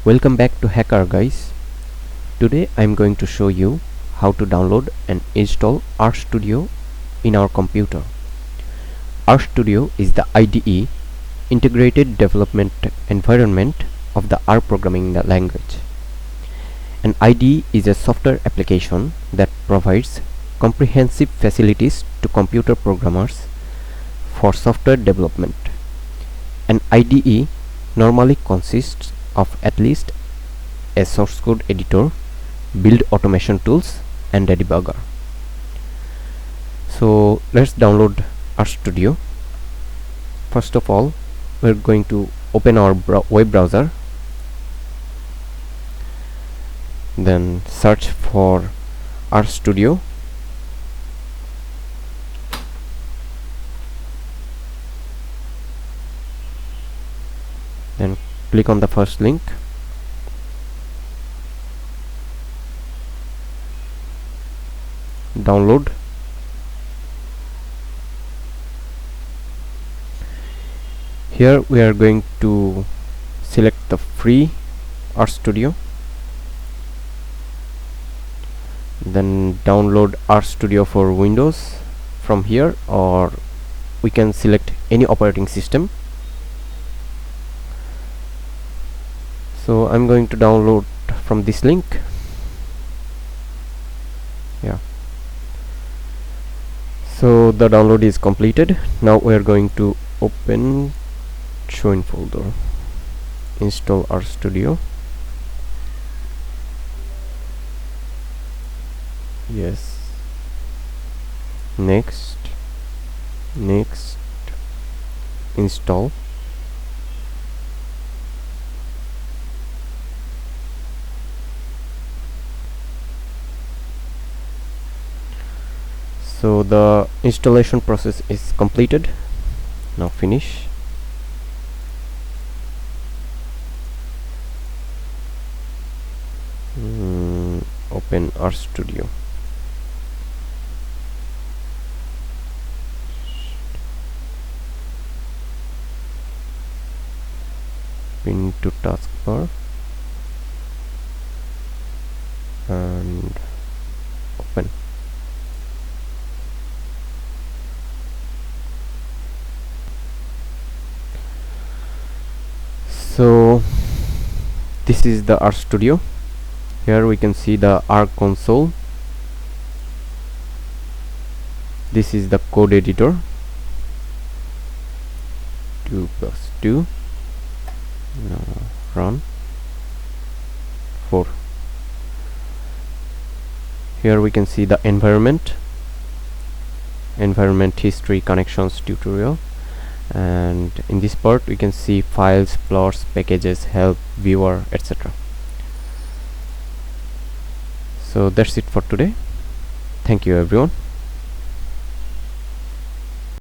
Welcome back to Hacker guys. Today I'm going to show you how to download and install Rstudio in our computer. Rstudio is the IDE, integrated development environment of the R programming language. An IDE is a software application that provides comprehensive facilities to computer programmers for software development. An IDE normally consists of at least a source code editor, build automation tools, and a debugger. So let's download Rstudio. First of all, we're going to open our web browser, then search for Rstudio. Then click on the first link. Download. Here we are going to select the free Rstudio. Then download Rstudio for Windows from here, or we can select any operating system. So I'm going to download from this link. So the download is completed. Now we are going to open show in folder, install Rstudio. Yes, next, install. So the installation process is completed. Now finish. Open Rstudio. Pin to taskbar and open. So this is the Rstudio. Here we can see the R console. This is the code editor. 2 plus 2. Now run 4. Here we can see the environment history, connections, tutorial, and in this part we can see files, plots, packages, help, viewer, etc. So that's it for today. Thank you everyone.